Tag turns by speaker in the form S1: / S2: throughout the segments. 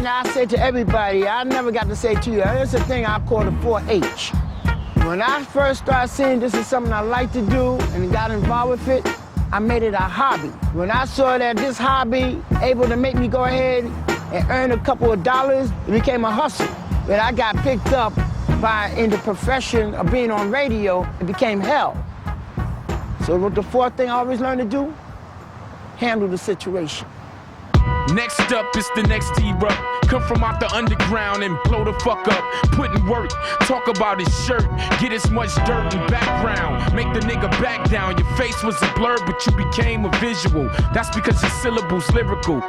S1: thing I say to everybody, I never got to say to you. There's a thing I call the 4-H. When I first started seeing this is something I like to do and got involved with it, I made it a hobby. When I saw that this hobby able to make me go ahead and earn a couple of dollars, it became a hustle. When I got picked up in the profession of being on radio, it became hell. So what the fourth thing I always learned to do? Handle the situation.
S2: Next up is the next erupt. Come from out the underground and blow the fuck up. Put in work, talk about his shirt. Get as much dirt and background. Make the nigga back down. Your face was a blur, but you became a visual. That's because your syllables lyrical.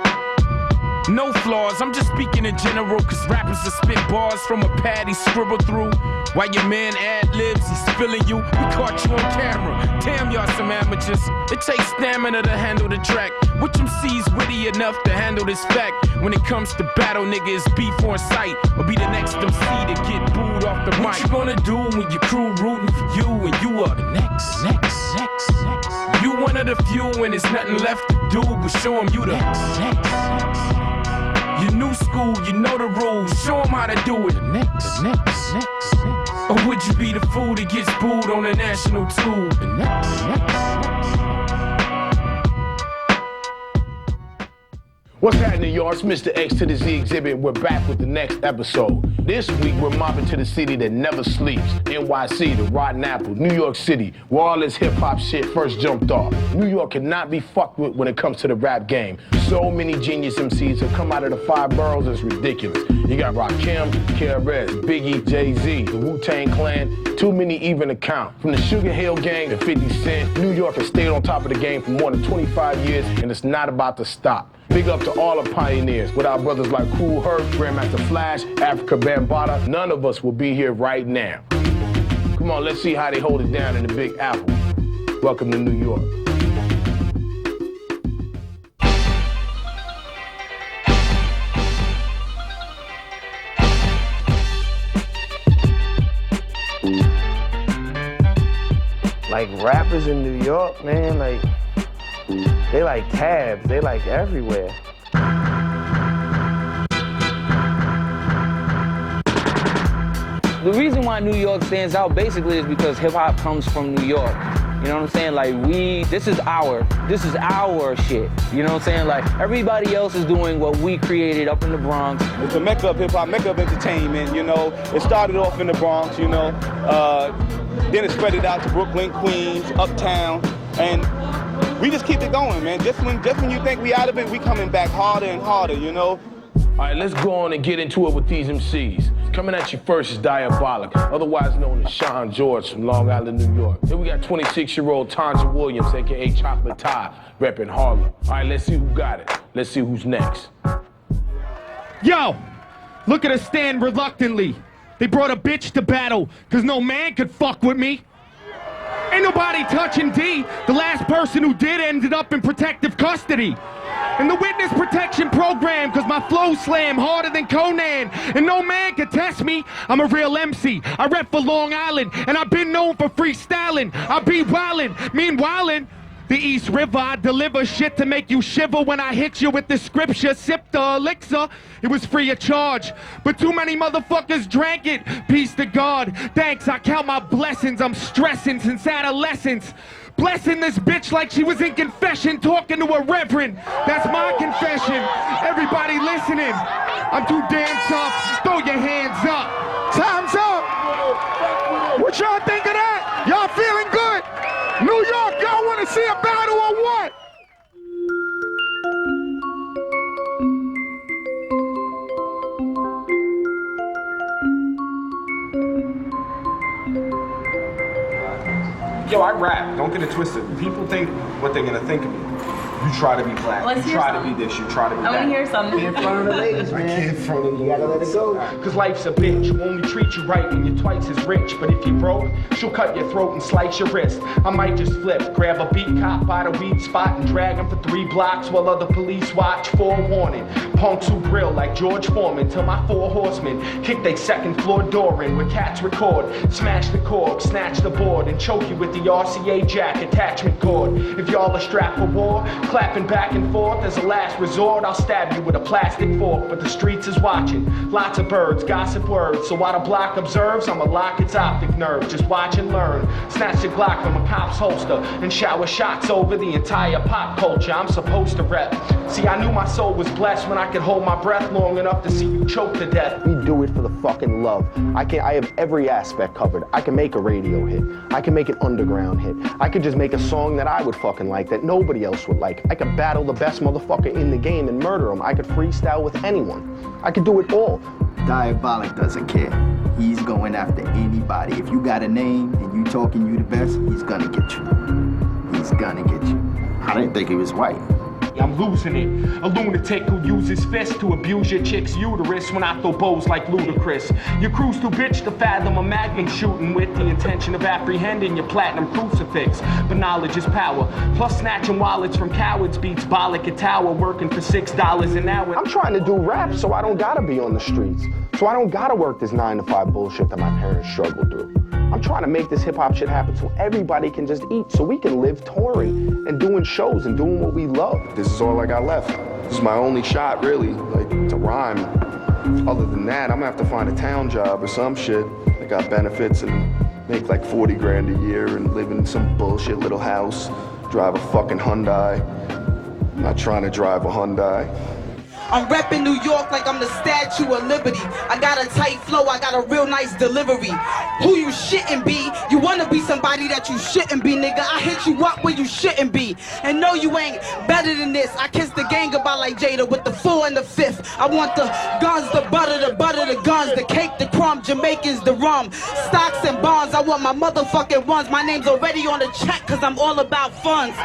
S2: No flaws, I'm just speaking in general, cause rappers that spit bars from a pad he scribbled through. While your man ad-libs, he's feeling you. We caught you on camera. Damn, y'all some amateurs. It takes stamina to handle the track. Which MC's witty enough to handle this fact? When it comes to battle, nigga, it's beef on sight. Or be the next MC to get booed off the mic. What you gonna do when your crew rooting for you and you are the next? You one of the few and there's nothing left to do but show them you the next. You new school, you know the rules. Show them how to do it. Next. Or would you be the fool that gets booed on the national tube?
S3: What's happening, y'all? It's Mr. X to the Z exhibit. We're back with the next episode. This week, we're mobbing to the city that never sleeps. NYC, the Rotten Apple, New York City, where all this hip-hop shit first jumped off. New York cannot be fucked with when it comes to the rap game. So many genius MCs have come out of the 5 boroughs, it's ridiculous. You got Rakim, KRS, Biggie, Jay-Z, the Wu-Tang Clan, too many even to count. From the Sugar Hill Gang to 50 Cent, New York has stayed on top of the game for more than 25 years, and it's not about to stop. Big up to all the pioneers. Without brothers like Kool Herc, Grandmaster Flash, Africa Bambaataa, none of us will be here right now. Come on, let's see how they hold it down in the Big Apple. Welcome to New York.
S1: Like rappers in New York, man, like, they like tabs, they like everywhere. The reason why New York stands out basically is because hip hop comes from New York. You know what I'm saying? Like this is our shit. You know what I'm saying? Like everybody else is doing what we created up in the Bronx.
S4: It's a mecca of hip hop, mecca of entertainment, you know. It started off in the Bronx, you know. Then it spread it out to Brooklyn, Queens, Uptown, and we just keep it going, man. Just when you think we out of it, we coming back harder and harder, you know.
S3: All right, let's go on and get into it with these MCs. Coming at you first is Diabolic, otherwise known as Sean George from Long Island, New York. Then we got 26-year-old Tanja Williams, a.k.a. Chocolate Tie, repping Harlem. All right, let's see who got it. Let's see who's next.
S5: Yo, look at us stand reluctantly. They brought a bitch to battle, cause no man could fuck with me. Ain't nobody touching D. The last person who did ended up in protective custody. In the witness protection program, cause my flow slam harder than Conan. And no man can test me, I'm a real MC. I rep for Long Island, and I've been known for freestyling. I be wildin', meanwhilin'. The East River, I deliver shit to make you shiver when I hit you with the scripture. Sip the elixir, it was free of charge. But too many motherfuckers drank it. Peace to God, thanks, I count my blessings. I'm stressing since adolescence. Blessing this bitch like she was in confession, talking to a reverend. That's my confession. Everybody listening, I'm too damn tough. Throw your hands up. Time's up. What y'all think of that? Y'all feeling good? New York, y'all want to see a battle or what?
S6: Yo, I rap. Don't get it twisted. People think what they're gonna think of me. You try to be black.
S7: Let's
S6: you
S7: hear
S6: try
S7: some.
S6: to be this. You try to be that.
S7: I want to hear something.
S1: In front of the ladies, man.
S6: I can't in front of you.
S1: You gotta let it go.
S6: Cause life's a bitch. Who only treat you right when you're twice as rich. But if you broke, she'll cut your throat and slice your wrist. I might just flip, grab a beat cop by the weed spot and drag him for 3 blocks while other police watch. Forewarning. Punks who grill like George Foreman till my 4 horsemen kick they 2nd floor door in where cats record. Smash the cork, snatch the board, and choke you with the RCA jack attachment cord. If y'all are strapped for war, clapping back and forth as a last resort. I'll stab you with a plastic fork, but the streets is watching. Lots of birds, gossip words. So while the block observes, I'ma lock its optic nerve. Just watch and learn. Snatch the Glock from a cop's holster and shower shots over the entire pop culture I'm supposed to rep. See, I knew my soul was blessed when I could hold my breath long enough to see you choke to death.
S3: We do it for the fucking love. I have every aspect covered. I can make a radio hit. I can make an underground hit. I could just make a song that I would fucking like that nobody else would like. I could battle the best motherfucker in the game and murder him. I could freestyle with anyone. I could do it all.
S7: Diabolic doesn't care. He's going after anybody. If you got a name and you talking you the best, he's gonna get you. He's gonna get you. I didn't think he was white.
S6: I'm losing it. A lunatic who uses fists to abuse your chick's uterus when I throw bows like Ludacris. Your crew's too bitch to fathom a magnum shooting with the intention of apprehending your platinum crucifix. But knowledge is power. Plus snatching wallets from cowards beats bollock at tower working for $6 an hour.
S3: I'm trying to do rap so I don't gotta be on the streets. So I don't gotta work this 9-to-5 bullshit that my parents struggled through. I'm trying to make this hip-hop shit happen so everybody can just eat, so we can live touring and doing shows and doing what we love. This is all I got left. This is my only shot, really, like, to rhyme. Other than that, I'm gonna have to find a town job or some shit that got benefits and make like 40 grand a year and live in some bullshit little house, drive a fucking Hyundai. I'm not trying to drive a Hyundai.
S8: I'm reppin' New York like I'm the Statue of Liberty. I got a tight flow, I got a real nice delivery. Who you shouldn't be? You wanna be somebody that you shouldn't be, nigga. I hit you up where you shouldn't be. And no, you ain't better than this. I kiss the gang goodbye like Jada with the 4 and the 5th. I want the guns, the butter, the guns, the cake, the crumb, Jamaicans, the rum, stocks and bonds. I want my motherfucking ones. My name's already on the check cause I'm all about funds.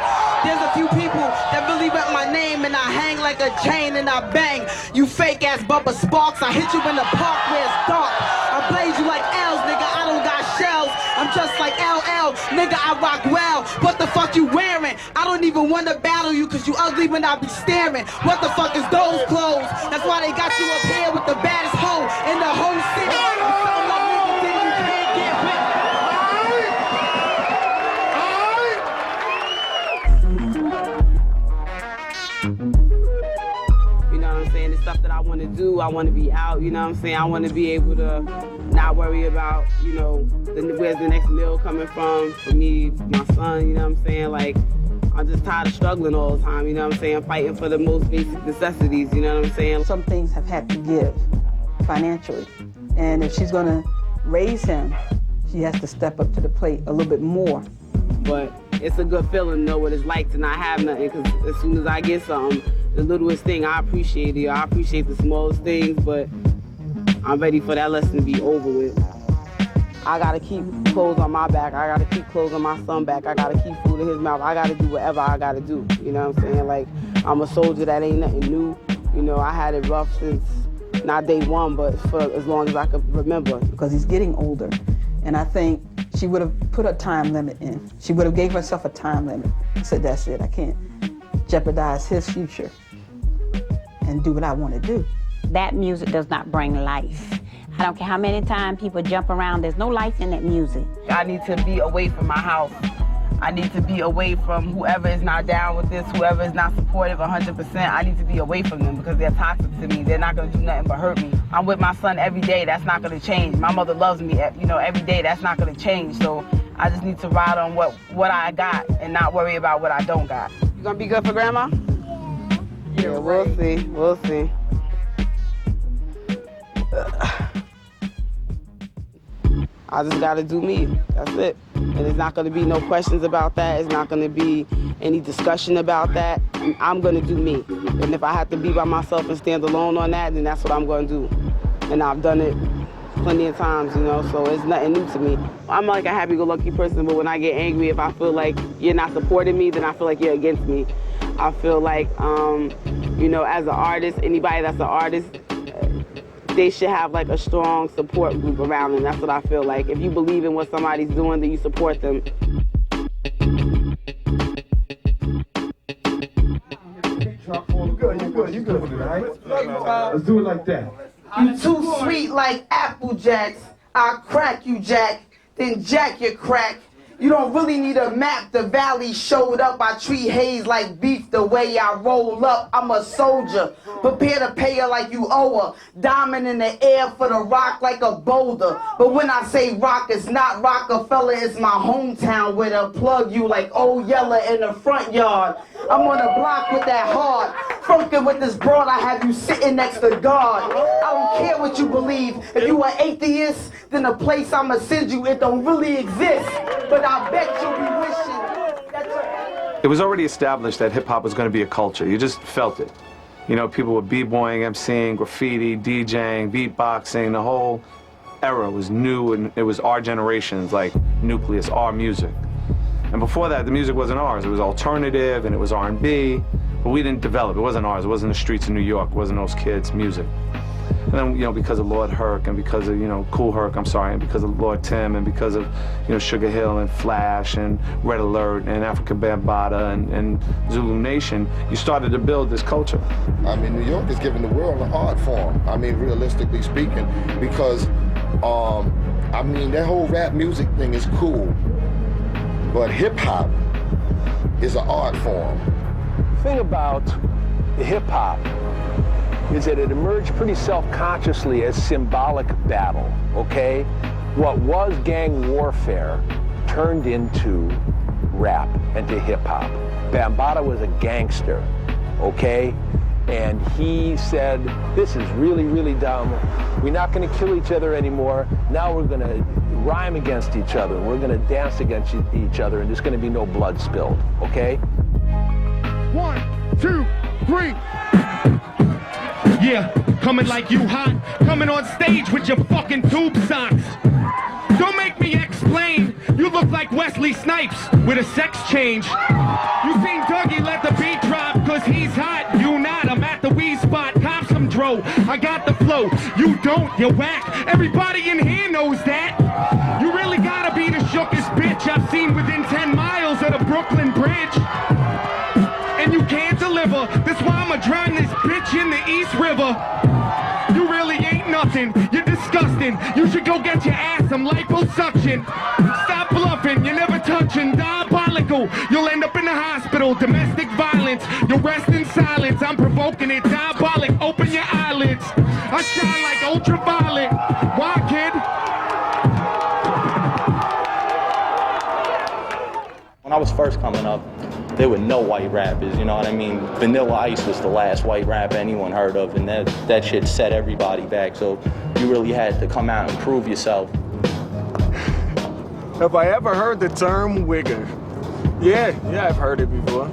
S8: There's a few people that really rep my name and I hang like a chain and I bang. You fake ass Bubba Sparks, I hit you in the park where it's dark. I blaze you like L's, nigga, I don't got shells. I'm just like LL, nigga, I rock well. What the fuck you wearing? I don't even wanna battle you cause you ugly when I be staring. What the fuck is those clothes? That's why they got you up here with the baddest hoe in the whole city. I want to do, I want to be out, you know what I'm saying? I want to be able to not worry about, you know, where's the next meal coming from for me, my son, you know what I'm saying? Like, I'm just tired of struggling all the time, you know what I'm saying? Fighting for the most basic necessities, you know what I'm saying?
S9: Some things have had to give financially. And if she's going to raise him, she has to step up to the plate a little bit more.
S8: But it's a good feeling to know what it's like to not have nothing, because as soon as I get something, the littlest thing, I appreciate it. I appreciate the smallest things, but I'm ready for that lesson to be over with. I gotta keep clothes on my back. I gotta keep clothes on my son back. I gotta keep food in his mouth. I gotta do whatever I gotta do. You know what I'm saying? Like, I'm a soldier, that ain't nothing new. You know, I had it rough since, not day one, but for as long as I could remember.
S9: Because he's getting older, and I think she would have put a time limit in. She would have gave herself a time limit. I said, that's it, I can't jeopardize his future and do what I want to do.
S10: That music does not bring life. I don't care how many times people jump around, there's no life in that music.
S8: I need to be away from my house. I need to be away from whoever is not down with this, whoever is not supportive 100%. I need to be away from them because they're toxic to me. They're not gonna do nothing but hurt me. I'm with my son every day, that's not gonna change. My mother loves me, you know, every day, that's not gonna change. So I just need to ride on what I got and not worry about what I don't got. You gonna be good for grandma? Yeah, we'll see, we'll see. I just gotta do me, that's it. And there's not gonna be no questions about that. It's not gonna be any discussion about that. I'm gonna do me. And if I have to be by myself and stand alone on that, then that's what I'm gonna do. And I've done it plenty of times, you know, so it's nothing new to me. I'm like a happy-go-lucky person, but when I get angry, if I feel like you're not supporting me, then I feel like you're against me. I feel like, you know, as an artist, anybody that's an artist, they should have like a strong support group around them. That's what I feel like. If you believe in what somebody's doing, then you support them.
S6: You good with it, right? Let's do it like that.
S8: You too sweet like Apple Jacks. I'll crack you, Jack, then jack your crack. You don't really need a map. The valley showed up. I treat haze like beef. The way I roll up, I'm a soldier. Prepare to pay her like you owe her. Diamond in the air for the rock like a boulder. But when I say rock, it's not Rockefeller. It's my hometown where they'll plug you like Old Yeller in the front yard. I'm on the block with that hard. Funkin' with this broad, I have you sitting next to God. I don't care what you believe. If you an atheist, then the place I'ma send you, it don't really exist. But I bet you'll be wishing that
S11: It was already established that hip-hop was going to be a culture. You just felt it. You know, people were b-boying, emceeing, graffiti, DJing, beatboxing. The whole era was new, and it was our generation's, like, nucleus, our music. And before that, the music wasn't ours. It was alternative, and it was R&B, but we didn't develop. It wasn't ours. It wasn't the streets of New York. It wasn't those kids' music. And then, you know, because of Lord Herc, and because of, you know, Cool Herc, I'm sorry, and because of Lord Tim, and because of, you know, Sugar Hill and Flash and Red Alert and African Bambaataa and Zulu Nation, you started to build this culture.
S12: I mean, New York is giving the world an art form. I mean, realistically speaking, because, I mean, that whole rap music thing is cool, but hip-hop is an art form.
S3: The thing about the hip-hop is that it emerged pretty self-consciously as symbolic battle, okay? What was gang warfare turned into rap and to hip-hop. Bambaataa was a gangster, okay? And he said, this is really, really dumb. We're not gonna kill each other anymore. Now we're gonna rhyme against each other. We're gonna dance against each other, and there's gonna be no blood spilled, okay?
S5: 1, 2, 3. Yeah, coming like you hot, coming on stage with your fucking tube socks. Don't make me explain, you look like Wesley Snipes with a sex change. You seen Dougie let the beat drop, cause he's hot, you not. I'm at the weed spot, cop some dro, I got the flow, you don't, you're whack. Everybody in here knows that. You really gotta be the shookest bitch I've seen within 10 miles of the Brooklyn Bridge. And you can't deliver, that's why I'ma drown this bitch in the East River. You really ain't nothing, you're disgusting. You should go get your ass some liposuction. Stop bluffing, you're never touching. Diabolical, you'll end up in the hospital. Domestic violence, you'll rest in silence. I'm provoking it, diabolic, open your eyelids. I shine like ultraviolet. Why, kid?
S13: When I was first coming up, there were no white rappers, you know what I mean? Vanilla Ice was the last white rapper anyone heard of, and that shit set everybody back, so you really had to come out and prove yourself.
S14: Have I ever heard the term wigger? Yeah, I've heard it before.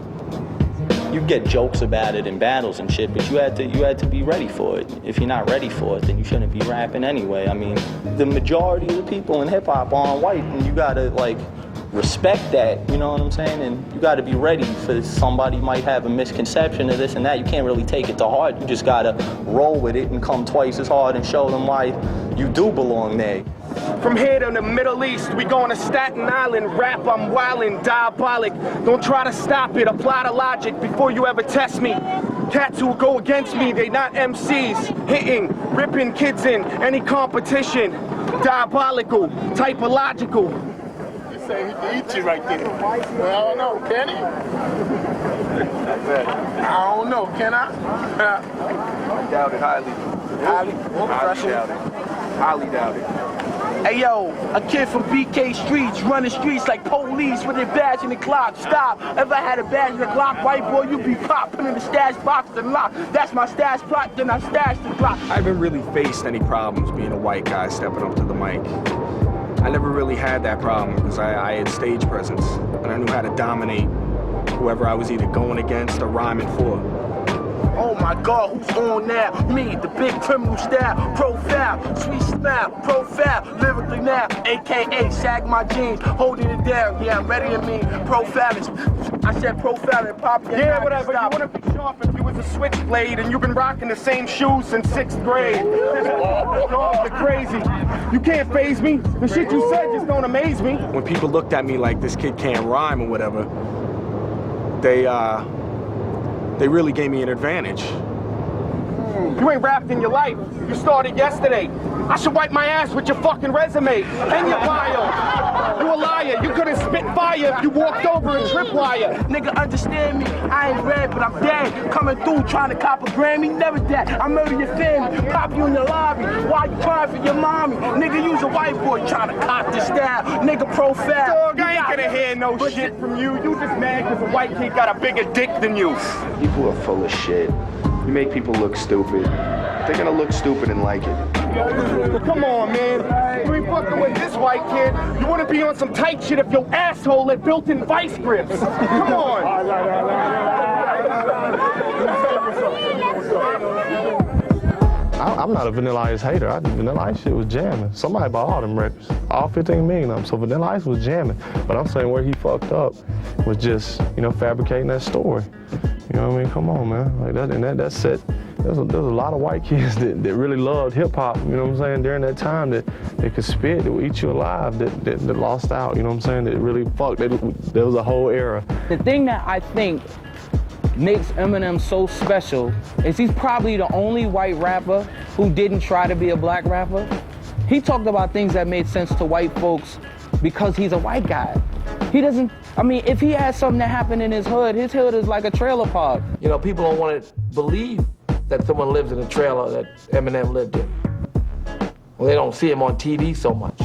S13: You get jokes about it in battles and shit, but you had to be ready for it. If you're not ready for it, then you shouldn't be rapping anyway. I mean, the majority of the people in hip-hop aren't white, and you gotta, like, respect that, you know what I'm saying? And you gotta be ready for somebody might have a misconception of this and that. You can't really take it to heart. You just gotta roll with it and come twice as hard and show them why you do belong there.
S6: From here to the Middle East, we going to Staten Island. Rap, I'm wildin', diabolic. Don't try to stop it, apply the logic before you ever test me. Cats who go against me, they not MCs. Hitting, ripping kids in any competition. Diabolical, typological.
S12: Say he can eat you right there. Well, I don't know, can he? I don't know, can I?
S14: I doubt it highly.
S12: Highly
S14: doubt it. Highly doubt it.
S1: Hey yo, a kid from BK streets, running streets like police with their badge and the clock. Stop. If I had a badge and a clock, white boy, you be popping in the stash box and lock. That's my stash plot, then I stash the clock.
S6: I haven't really faced any problems being a white guy stepping up to the mic. I never really had that problem because I had stage presence and I knew how to dominate whoever I was either going against or rhyming for.
S1: Oh my God, who's on now? Me, the big criminal style, profile, sweet smile, profile, lyrically now, AKA sag my jeans, holding it down. Yeah, I'm ready to mean profilers. I said profile and pop.
S6: Yeah, whatever. You wanna be sharp if you was a switchblade and you've been rocking the same shoes since 6th grade. Oh, you're crazy. You can't faze me. The shit you said just don't amaze me. When people looked at me like this kid can't rhyme or whatever, they really gave me an advantage. You ain't rapped in your life. You started yesterday. I should wipe my ass with your fucking resume and your bio. You a liar. You couldn't spit fire if you walked over a tripwire. Nigga, understand me. I ain't red, but I'm dead. Coming through trying to cop a Grammy, never dead. I murder your family, pop you in the lobby while you crying for your mommy. Nigga, you's a white boy trying to cop the style. Nigga, profile. Dog, I ain't gonna hear no shit from you. You just mad because a white kid got a bigger dick than you.
S15: People are full of shit. You make people look stupid. They're gonna look stupid and like it.
S6: Come on, man. You ain't fucking with this white kid. You wanna be on some tight shit if your asshole had built-in vice grips. Come on.
S11: I'm not a Vanilla Ice hater. Vanilla Ice shit was jamming. Somebody bought all them records, all 15 million of them. So Vanilla Ice was jamming. But I'm saying where he fucked up was just, fabricating that story. You know what I mean? Come on, man. Like that, and that set. There's a lot of white kids that really loved hip hop. You know what I'm saying? During that time that they could spit, that would eat you alive, that lost out. You know what I'm saying? That really fucked. There was a whole era.
S16: The thing that I think makes Eminem so special is he's probably the only white rapper who didn't try to be a black rapper. He talked about things that made sense to white folks because he's a white guy. He doesn't, if he has something that happened in his hood is like a trailer park.
S17: People don't want to believe that someone lives in a trailer that Eminem lived in. Well, they don't see him on TV so much.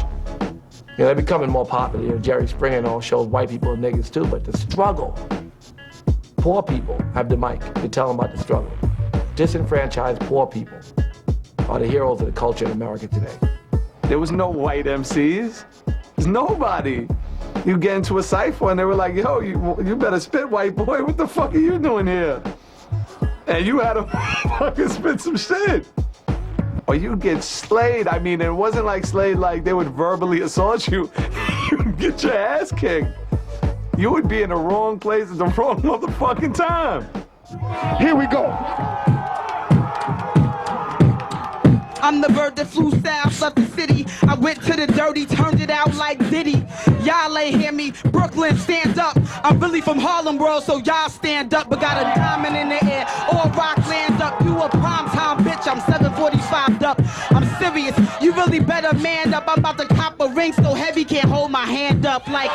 S17: They're becoming more popular. Jerry Springer and all shows white people are niggas too, but the struggle. Poor people have the mic to tell them about the struggle. Disenfranchised poor people are the heroes of the culture in America today.
S11: There was no white MCs. There's nobody. You get into a cypher and they were like, yo, you better spit, white boy. What the fuck are you doing here? And you had to fucking spit some shit. Or you get slayed. It wasn't like slayed like they would verbally assault you. You'd get your ass kicked. You would be in the wrong place at the wrong motherfucking time.
S6: Here we go.
S8: I'm the bird that flew south of the city. I went to the dirty, turned it out like Diddy. Y'all ain't hear me. Brooklyn, stand up. I'm really from Harlem World, so y'all stand up. But got a diamond in the air, all rock land up. You a primetime bitch, I'm 745'd up. I'm serious, you really better man up. I'm about to cop a ring so heavy, can't hold my hand up. Like,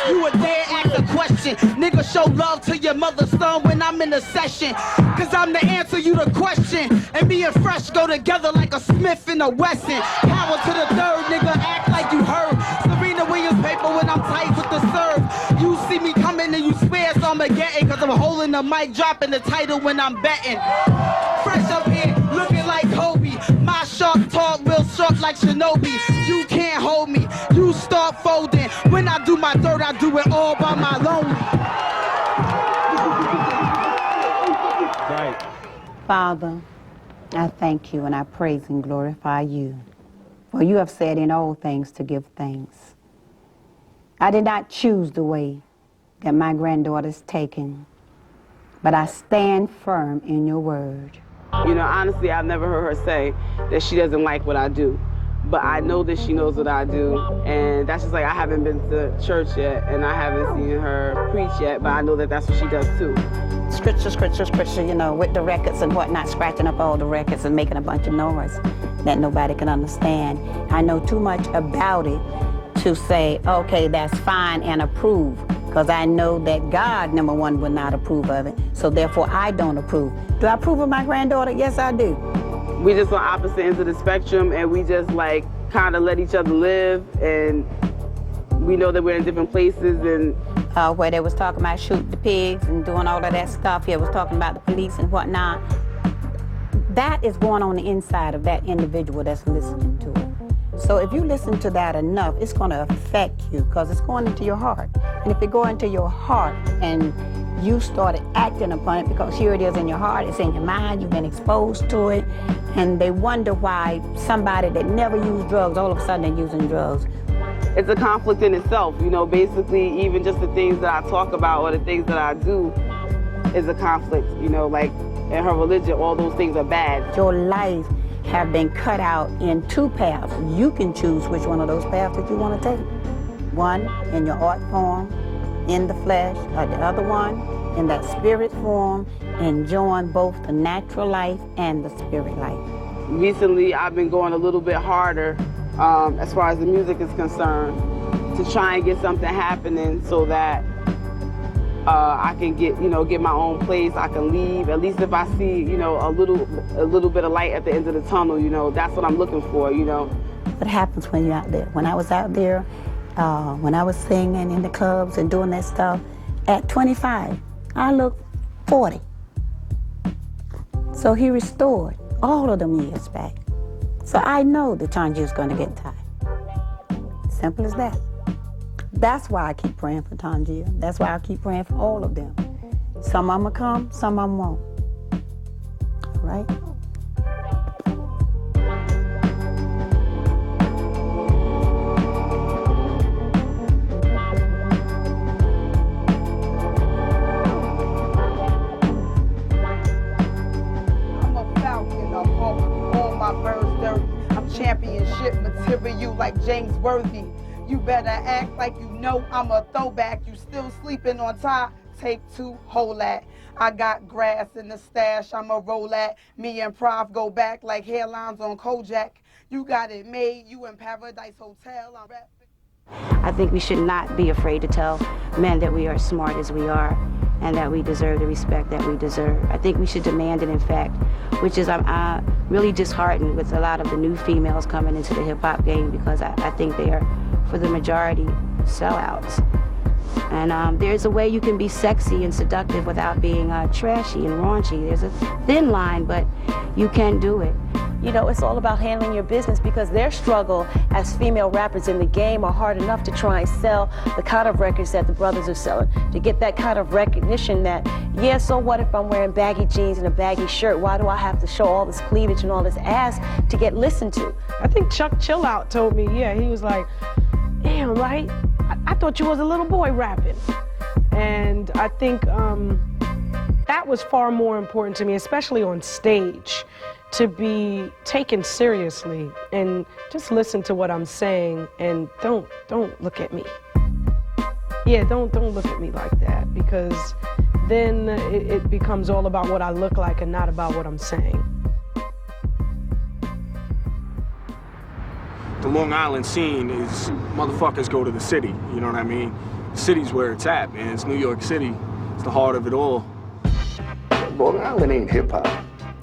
S8: you a dare ask a question. Nigga, show love to your mother's son when I'm in a session. Cause I'm the answer, you the question. And me and Fresh go together like a Smith and a Wesson. Power to the third, nigga, act like you heard. Serena Williams paper when I'm tight with the serve. You see me coming and you swear it's Armageddon. Cause I'm holding the mic, dropping the title when I'm betting. Fresh up here, looking like Kobe. My sharp talk real sharp like Shinobi. You can't hold me, you start folding. When I do my dirt, I do it all by my lonely.
S10: Right. Father, I thank you and I praise and glorify you. For you have said in all things to give thanks. I did not choose the way that my granddaughter's taken, but I stand firm in your word.
S18: Honestly, I've never heard her say that she doesn't like what I do. But I know that she knows what I do, and that's just like I haven't been to church yet, and I haven't seen her preach yet, but I know that that's what she does too.
S10: Scripture, with the records and whatnot, scratching up all the records and making a bunch of noise that nobody can understand. I know too much about it to say, okay, that's fine and approve, because I know that God, number one, would not approve of it, so therefore I don't approve. Do I approve of my granddaughter? Yes, I do.
S18: We just on opposite ends of the spectrum, and we just like kind of let each other live, and we know that we're in different places. And
S10: where they was talking about shooting the pigs and doing all of that stuff, he was talking about the police and whatnot. That is going on the inside of that individual that's listening to it. So if you listen to that enough, it's going to affect you because it's going into your heart. And if it go into your heart and you started acting upon it, because here it is in your heart, it's in your mind, you've been exposed to it, and they wonder why somebody that never used drugs, all of a sudden they're using drugs.
S18: It's a conflict in itself, basically even just the things that I talk about or the things that I do is a conflict, like in her religion, all those things are bad.
S10: Your life have been cut out in two paths. You can choose which one of those paths that you want to take. One in your art form, in the flesh, or the other one in that spirit form, enjoying both the natural life and the spirit life.
S18: recently I've been going a little bit harder as far as the music is concerned to try and get something happening so that I can get my own place. I can leave. At least if I see, a little bit of light at the end of the tunnel, that's what I'm looking for,
S10: What happens when you're out there? When I was out there, when I was singing in the clubs and doing that stuff, at 25, I looked 40. So he restored all of them years back. So I know the Tangi's gonna get tired. Simple as that. That's why I keep praying for Tangia. That's why I keep praying for all of them. Some of them will come, some of them won't. All right?
S8: I'm a falcon, a hawk, all my birds dirty. I'm championship material like James Worthy. You better act like you know I'm a throwback. You still sleeping on top, take two, hold that. I got grass in the stash, I'm a roll at. Me and Prof go back like hairlines on Kojak. You got it made, you in Paradise Hotel, I'm rapping.
S19: I think we should not be afraid to tell men that we are as smart as we are and that we deserve the respect that we deserve. I think we should demand it, in fact, which is I'm really disheartened with a lot of the new females coming into the hip-hop game because I think they are, for the majority, sellouts. And there's a way you can be sexy and seductive without being trashy and raunchy. There's a thin line, but you can do it.
S20: It's all about handling your business because their struggle as female rappers in the game are hard enough to try and sell the kind of records that the brothers are selling, to get that kind of recognition that, yeah, so what if I'm wearing baggy jeans and a baggy shirt? Why do I have to show all this cleavage and all this ass to get listened to?
S21: I think Chuck Chillout told me, he was like, damn, right? I thought you was a little boy rapping. And I think that was far more important to me, especially on stage, to be taken seriously and just listen to what I'm saying and don't look at me. Yeah, don't look at me like that because then it becomes all about what I look like and not about what I'm saying.
S14: The Long Island scene is motherfuckers go to the city, you know what I mean? The city's where it's at, man. It's New York City. It's the heart of it all.
S15: Long Island ain't hip-hop.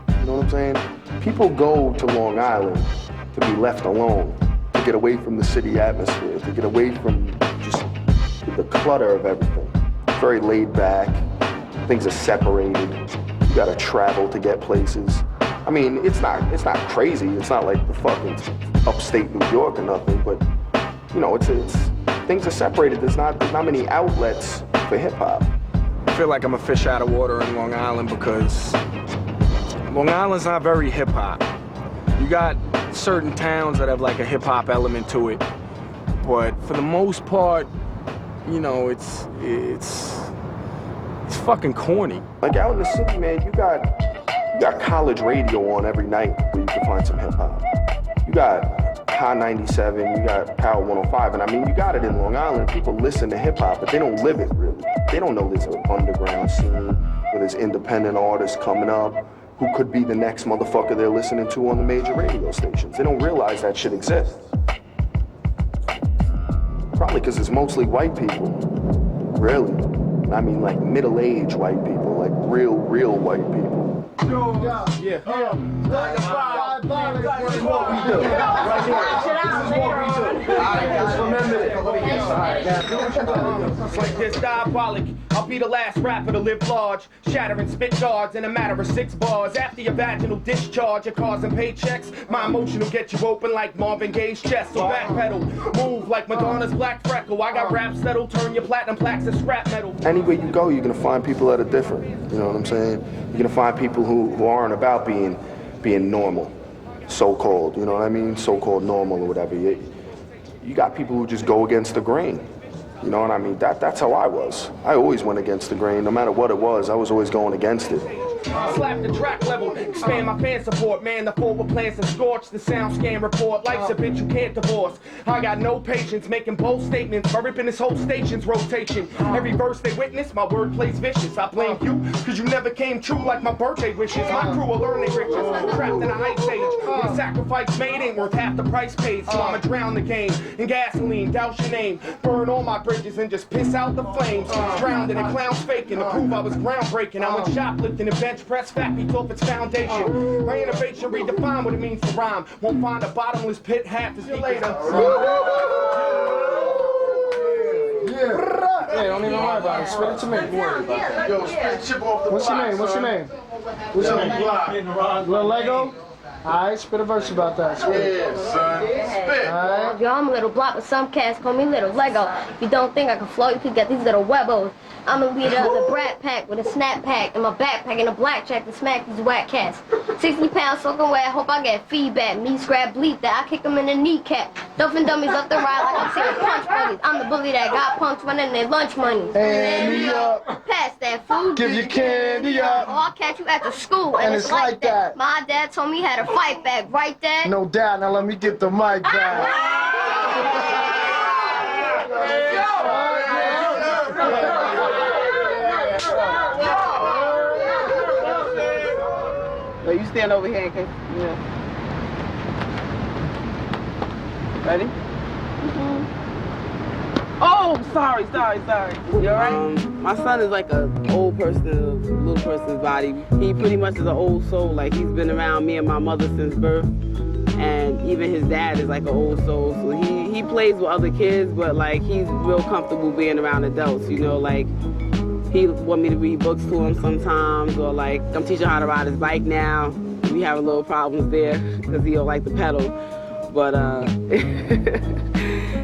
S15: You know what I'm saying? People go to Long Island to be left alone, to get away from the city atmosphere, to get away from just the clutter of everything. Very laid back, things are separated, you gotta travel to get places. I mean, it's not crazy, it's not like the fucking upstate New York or nothing, but it's things are separated. There's not many outlets for hip-hop.
S14: I feel like I'm a fish out of water in Long Island because Long Island's not very hip-hop. You got certain towns that have like a hip-hop element to it, but for the most part, it's fucking corny.
S15: Like out in the city, man, you got college radio on every night where you can find some hip-hop. You got High 97, you got Power 105, and I mean, you got it in Long Island. People listen to hip-hop, but they don't live it, really. They don't know there's an underground scene where there's independent artists coming up who could be the next motherfucker they're listening to on the major radio stations. They don't realize that shit exists. Probably because it's mostly white people, really. I mean, like middle-aged white people, like real white people.
S3: Yeah. That's what we do. Right here. This is what we do. Alright, guys, remember this.
S5: Like this diabolic, I'll be the last rapper to live large, shattering spit guards in a matter of 6 bars. After your vaginal discharge, your cars and paychecks, my emotion will get you open like Marvin Gaye's chest. So backpedal, move like Madonna's black freckle. I got raps that'll turn your platinum plaques to scrap metal.
S15: Anywhere you go, you're gonna find people that are different. You know what I'm saying? You're gonna find people who aren't about being normal, so-called. You know what I mean? So-called normal or whatever. You got people who just go against the grain. You know what I mean? That's how I was. I always went against the grain. No matter what it was, I was always going against it.
S6: Slap the track level, expand my fan support. Man, the forward plans to scorch the sound scan report. Life's a bitch you can't divorce. I got no patience, making bold statements. By ripping this whole station's rotation. Every verse they witness, my word plays vicious. I blame you, cause you never came true like my birthday wishes. My crew will learn their riches. Trapped in a ice age. When the sacrifice made ain't worth half the price paid. So I'ma drown the game in gasoline, douse your name. Burn all my bridges and just piss out the flames. Drowned in a clown's faking to prove I was groundbreaking. I went shoplifting and bench press fat beats off its foundation. My innovation redefined what it means to rhyme. Won't find a bottomless pit half as deep as
S14: Yeah, don't even worry about it. Spit it to me. Don't worry about it. Yo, spit chip off the What's your name? What's your name? What's your name? Little Lego? Alright, spit a verse about that. Spit.
S2: Yeah, son. Spit. Alright. Yo, I'm a little block, but some cats call me Little Lego. If you don't think I can flow, you can get these little webos. I'm a leader of the brat pack with a snap pack and my backpack and a blackjack to smack these whack cats. 60 pounds soaking wet, hope I get feedback. Me scrap bleep that, I kick them in the kneecap. Duffing dummies up the ride like I'm taking punch bullies. I'm the bully that got punks running their lunch money.
S14: Handy up.
S2: Pass that food.
S14: Give your candy up.
S2: Or I'll catch you after school and it's like that. My dad told me how to fight back, right, Dad?
S14: No doubt. Now let me get the mic back.
S18: So you stand over here in case, yeah. Ready? Oh, sorry. You alright? My son is like a old person, little person's body. He pretty much is an old soul. Like he's been around me and my mother since birth. And even his dad is like an old soul. So he plays with other kids, but like he's real comfortable being around adults, you know, like he want me to read books to him sometimes, or like I'm teaching him how to ride his bike now. We have a little problems there because he don't like to pedal, but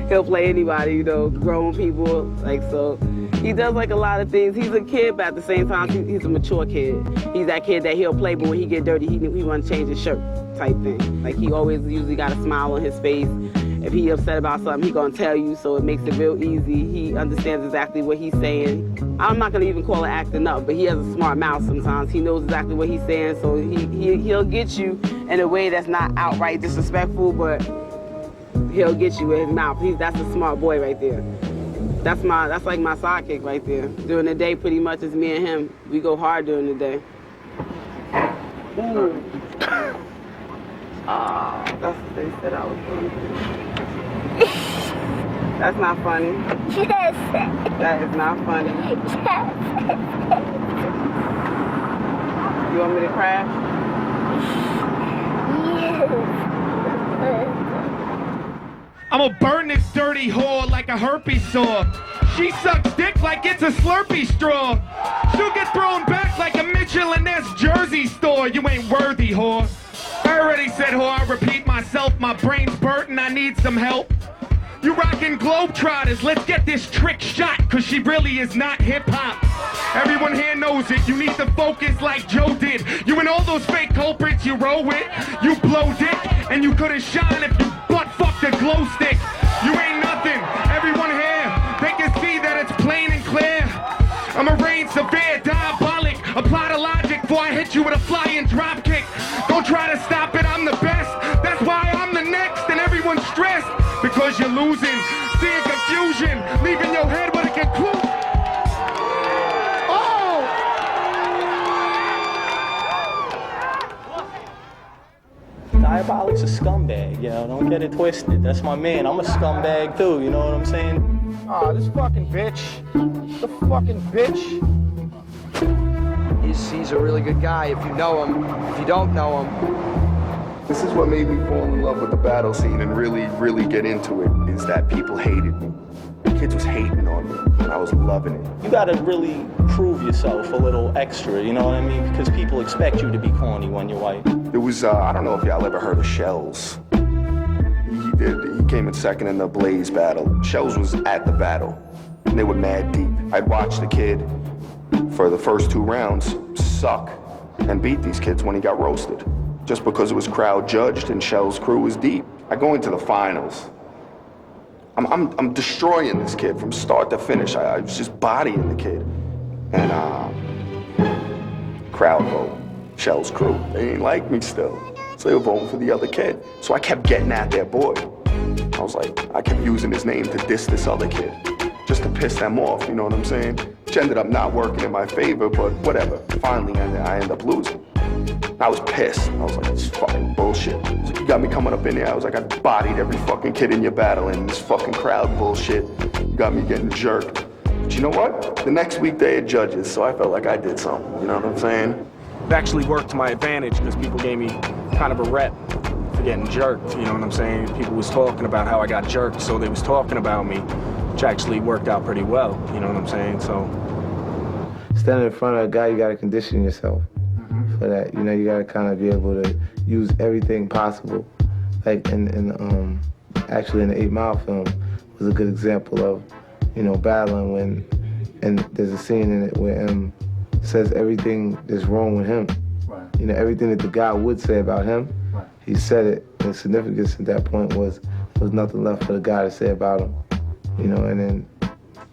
S18: he'll play anybody, you know, grown people, like so. He does like a lot of things. He's a kid, but at the same time, he's a mature kid. He's that kid that he'll play, but when he get dirty, he want to change his shirt type thing. Like he always usually got a smile on his face. If he upset about something, he gonna tell you, so it makes it real easy. He understands exactly what he's saying. I'm not gonna even call it acting up, but he has a smart mouth sometimes. He knows exactly what he's saying, so he'll get you in a way that's not outright disrespectful, but he'll get you with his mouth. That's a smart boy right there. That's like my sidekick right there. During the day, pretty much it's me and him. We go hard during the day. Ooh. That's what they said I was funny. That's not funny.
S2: Yes.
S18: That is not funny.
S2: Yes.
S18: You want me to crash?
S2: Yes.
S5: I'ma burn this dirty whore like a herpes sore. She sucks dick like it's a Slurpee straw. She'll get thrown back like a Mitchell and Ness Jersey store. You ain't worthy, whore. I already said whore, I repeat myself. My brain's burnt and I need some help. You rockin' Globetrotters, let's get this trick shot, cause she really is not hip-hop. Everyone here knows it, you need to focus like Joe did. You and all those fake culprits you roll with, you blow dick, and you could've shine if you butt-fucked a glow stick. You ain't nothing, everyone here, they can see that it's plain and clear. I'm a rain severe, diabolic, apply the logic before I hit you with a flying drop kick. Don't try to stop it, I'm the best, that's why I'm the next, and everyone's stressed. Because you're losing, seeing confusion, leaving your head with a conclusion. Oh!
S13: Diabolic's a scumbag, you know, don't get it twisted. That's my man, I'm a scumbag too, you know what I'm saying?
S14: Aw, this fucking bitch. The fucking bitch. He's a really good guy if you know him. If you don't know him.
S15: This is what made me fall in love with the battle scene and really get into it, is that people hated me. The kids was hating on me, and I was loving it.
S13: You gotta really prove yourself a little extra, you know what I mean? Because people expect you to be corny when you're white.
S15: There was, I don't know if y'all ever heard of Shells. He came in second in the Blaze battle. Shells was at the battle, and they were mad deep. I'd watch the kid for the first 2 rounds suck and beat these kids when he got roasted. Just because it was crowd judged and Shell's crew was deep. I go into the finals. I'm destroying this kid from start to finish. I was just bodying the kid. And crowd vote. Shell's crew, they ain't like me still. So they were voting for the other kid. So I kept getting at their boy. I was like, I kept using his name to diss this other kid, just to piss them off, you know what I'm saying? Which ended up not working in my favor, but whatever. Finally, I ended up losing. I was pissed. I was like, this is fucking bullshit. So you got me coming up in there. I was like, I bodied every fucking kid in your battle, and this fucking crowd bullshit. You got me getting jerked. But you know what? The next week they had judges, so I felt like I did something, you know what I'm saying?
S14: It actually worked to my advantage because people gave me kind of a rep for getting jerked, you know what I'm saying? People was talking about how I got jerked, so they was talking about me, which actually worked out pretty well, you know what I'm saying? So
S4: standing in front of a guy, you gotta condition yourself for that. You know, you gotta kind of be able to use everything possible. Like actually in the 8 Mile film was a good example of, you know, battling when, and there's a scene in it where says everything that's wrong with him. Right. You know, everything that the guy would say about him, right. He said it, and the significance at that point was there was nothing left for the guy to say about him. You know, and then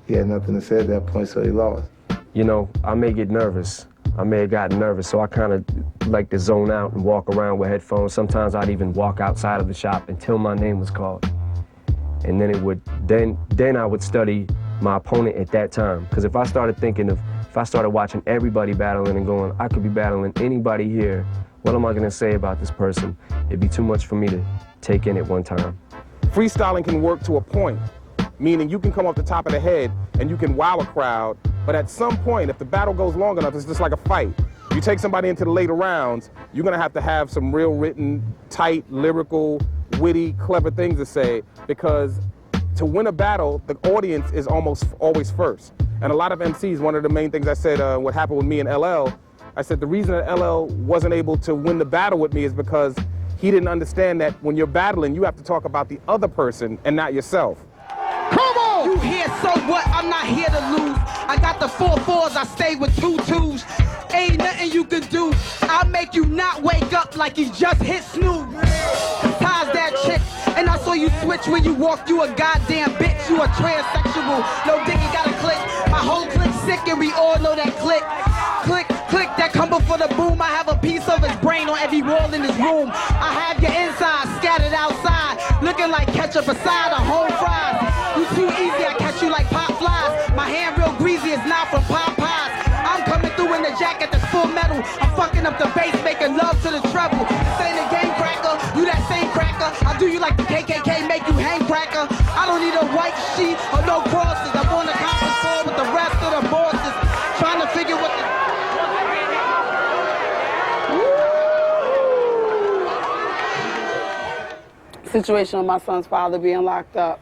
S4: he had nothing to say at that point, so he lost.
S22: You know, I may get nervous. I may have gotten nervous, so I kind of like to zone out and walk around with headphones. Sometimes I'd even walk outside of the shop until my name was called. And then then I would study my opponent at that time. Because if I started watching everybody battling and going, I could be battling anybody here, what am I gonna say about this person? It'd be too much for me to take in at one time.
S23: Freestyling can work to a point, meaning you can come off the top of the head and you can wow a crowd, but at some point, if the battle goes long enough, it's just like a fight. You take somebody into the later rounds, you're gonna have to have some real written, tight, lyrical, witty, clever things to say, because to win a battle, the audience is almost always first. And a lot of MCs, one of the main things I said, what happened with me and LL, I said the reason that LL wasn't able to win the battle with me is because he didn't understand that when you're battling, you have to talk about the other person and not yourself.
S8: Come on! You here, so what? I'm not here to lose. I got the 4-4s, I stay with 2-2s. Ain't nothing you can do. I'll make you not wake up like you just hit snooze. Ties that chick, and I saw you switch when you walk. You a goddamn bitch, you a transsexual. No dick, you gotta click. My whole clique sick, and we all know that click. Click, click, that come before the boom. I have a piece of his brain on every wall in this room. I have your inside scattered outside, looking like ketchup beside a home fries. You too easy, I catch you like pop flies. My hand real greasy, it's not from Popeyes. I'm coming through in the jacket that's full metal. I'm fucking up the bass, making love to the treble. This ain't a game cracker, you that same cracker. I do you like the KKK, make you hang cracker. I don't need a white sheet or no crosses. I'm on the conference call with the rest of the bosses, trying to figure what the...
S18: Situation of my son's father being locked up.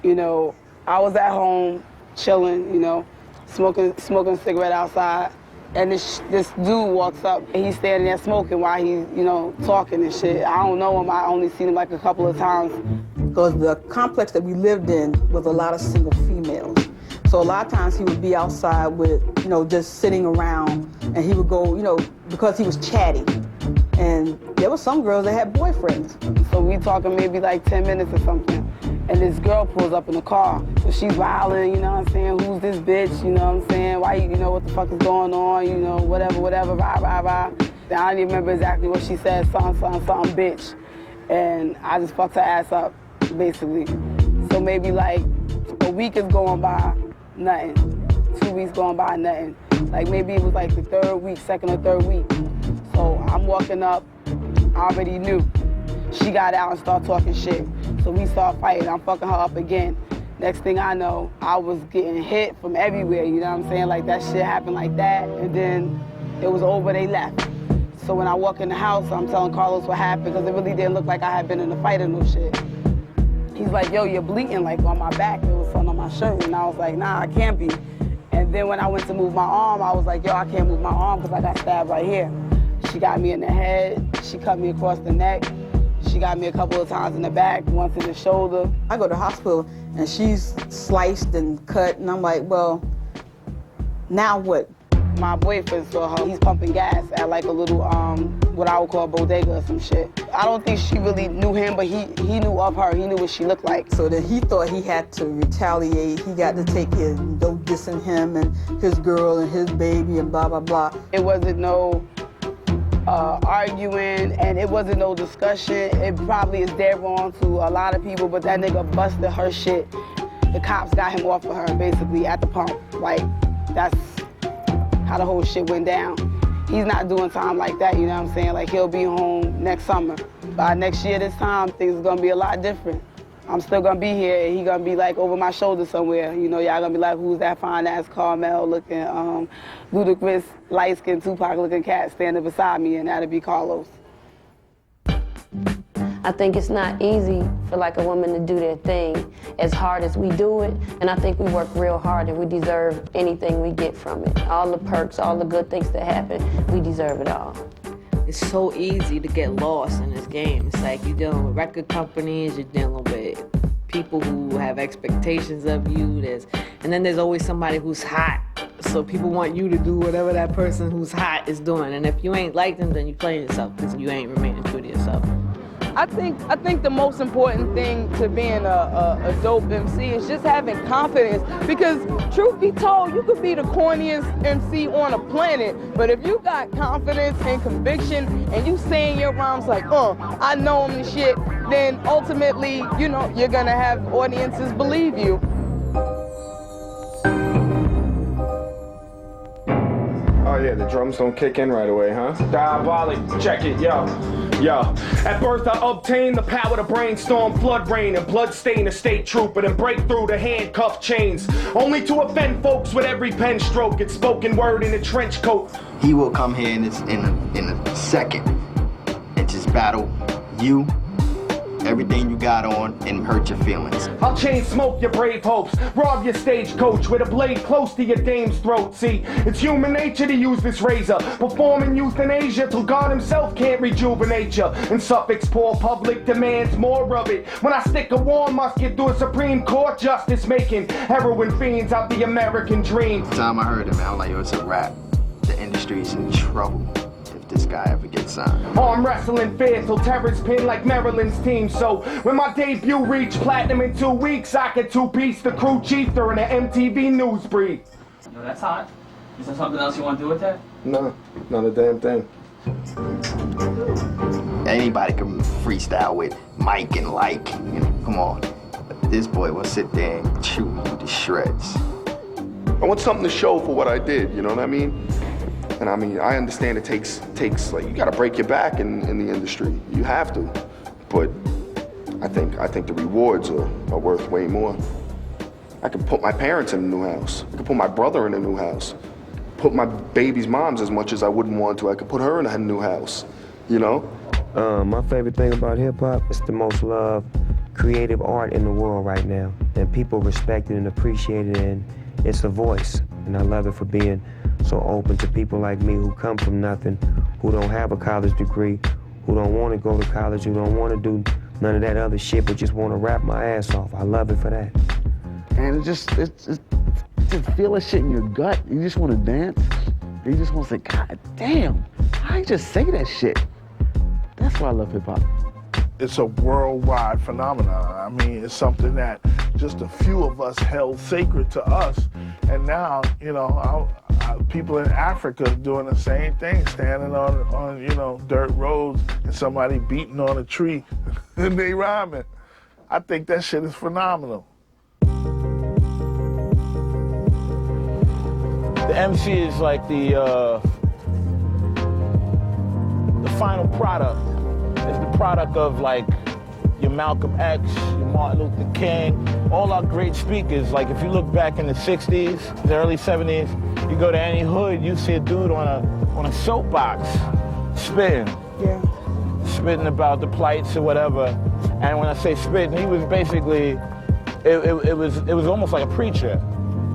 S18: You know, I was at home chilling, you know, smoking a cigarette outside, and this dude walks up and he's standing there smoking while he's, you know, talking and shit. I don't know him. I only seen him like a couple of times.
S9: Because the complex that we lived in was a lot of single females. So a lot of times he would be outside with, you know, just sitting around, and he would go, you know, because he was chatty. And there were some girls that had boyfriends.
S18: So we talking maybe like 10 minutes or something. And this girl pulls up in the car. So she's wilding, you know what I'm saying? Who's this bitch, you know what I'm saying? Why, you know, what the fuck is going on, you know, whatever, rah, rah, rah. I don't even remember exactly what she said, something, bitch. And I just fucked her ass up, basically. So maybe like a week is going by, nothing. 2 weeks going by, nothing. Like maybe it was like the second or third week. So I'm walking up, I already knew. She got out and started talking shit. So we start fighting, I'm fucking her up again. Next thing I know, I was getting hit from everywhere, you know what I'm saying? Like that shit happened like that, and then it was over, they left. So when I walk in the house, I'm telling Carlos what happened, because it really didn't look like I had been in a fight or no shit. He's like, yo, you're bleeding like on my back. There was something on my shirt, and I was like, nah, I can't be. And then when I went to move my arm, I was like, yo, I can't move my arm because I got stabbed right here. She got me in the head, she cut me across the neck. She got me a couple of times in the back, once in the shoulder.
S9: I go to the hospital and she's sliced and cut, and I'm like, well, now what?
S18: My boyfriend saw her, he's pumping gas at like a little, what I would call a bodega or some shit. I don't think she really knew him, but he knew of her, he knew what she looked like.
S9: So then he thought he had to retaliate, he got to take his dope dissing him and his girl and his baby and blah, blah, blah.
S18: It wasn't no arguing and it wasn't no discussion. It probably is dead wrong to a lot of people, but that nigga busted her shit. The cops got him off of her basically at the pump. Like, that's how the whole shit went down. He's not doing time like that, you know what I'm saying? Like, he'll be home next summer. By next year this time, things are gonna be a lot different. I'm still gonna be here, and he gonna be like over my shoulder somewhere. You know, y'all gonna be like, who's that fine ass Carmel looking, Ludacris, light skinned Tupac looking cat standing beside me, and that'll be Carlos.
S1: I think it's not easy for like a woman to do their thing as hard as we do it, and I think we work real hard and we deserve anything we get from it. All the perks, all the good things that happen, we deserve it all.
S7: It's so easy to get lost in this game. It's like you're dealing with record companies, you're dealing with people who have expectations of you, and then there's always somebody who's hot. So people want you to do whatever that person who's hot is doing, and if you ain't like them, then you're playing yourself because you ain't remaining true to yourself.
S12: I think the most important thing to being a dope MC is just having confidence, because truth be told, you could be the corniest MC on the planet, but if you got confidence and conviction and you saying your rhymes like, I know him and shit, then ultimately, you know, you're gonna have audiences believe you.
S14: Oh yeah, the drums don't kick in right away, huh? Diabolic, check it, yo. At birth I obtained the power to brainstorm flood rain and bloodstain a state trooper and break through the handcuff chains. Only to offend folks with every pen stroke. It's spoken word in a trench coat.
S24: He will come here in a second and just battle you, everything you got on, and hurt your feelings.
S6: I'll chain smoke your brave hopes, rob your stagecoach with a blade close to your dame's throat. See, it's human nature to use this razor, performing euthanasia till God himself can't rejuvenate you. And Suffolk's poor public demands more of it. When I stick a war musket through a Supreme Court justice, making heroin fiends out the American dream.
S24: The time I heard it, man, I was like, yo, it's a wrap. The industry's in trouble. This guy ever gets signed.
S6: Arm wrestling fear till terror's pin like Maryland's team. So when my debut reached platinum in 2 weeks, I could two-piece the crew chief during an MTV news brief.
S25: Yo, that's hot. Is there something else you want to do with that?
S14: No, not a damn thing.
S24: Anybody can freestyle with Mike and like, you know, come on. But this boy will sit there and chew you to shreds.
S15: I want something to show for what I did, you know what I mean? And I mean, I understand it takes like, you gotta break your back in the industry. You have to. But I think the rewards are worth way more. I could put my parents in a new house. I could put my brother in a new house. Put my baby's moms as much as I wouldn't want to. I could put her in a new house, you know?
S22: My favorite thing about hip hop is the most loved creative art in the world right now. And people respect it and appreciate it, and it's a voice. And I love it for being so open to people like me who come from nothing, who don't have a college degree, who don't want to go to college, who don't want to do none of that other shit, but just want to rap my ass off. I love it for that.
S26: And it's just feel that shit in your gut. You just want to dance. You just want to say, God damn, I just say that shit. That's why I love hip hop.
S27: It's a worldwide phenomenon. I mean, it's something that just a few of us held sacred to us. And now, you know, people in Africa doing the same thing, standing on you know, dirt roads and somebody beating on a tree and they rhyming. I think that shit is phenomenal.
S28: The MC is like the final product. It's the product of like your Malcolm X, your Martin Luther King, all our great speakers. Like if you look back in the 60s, the early 70s, you go to any hood, you see a dude on a soapbox spitting.
S9: Yeah.
S28: Spitting about the plights or whatever. And when I say spitting, he was basically, it was almost like a preacher,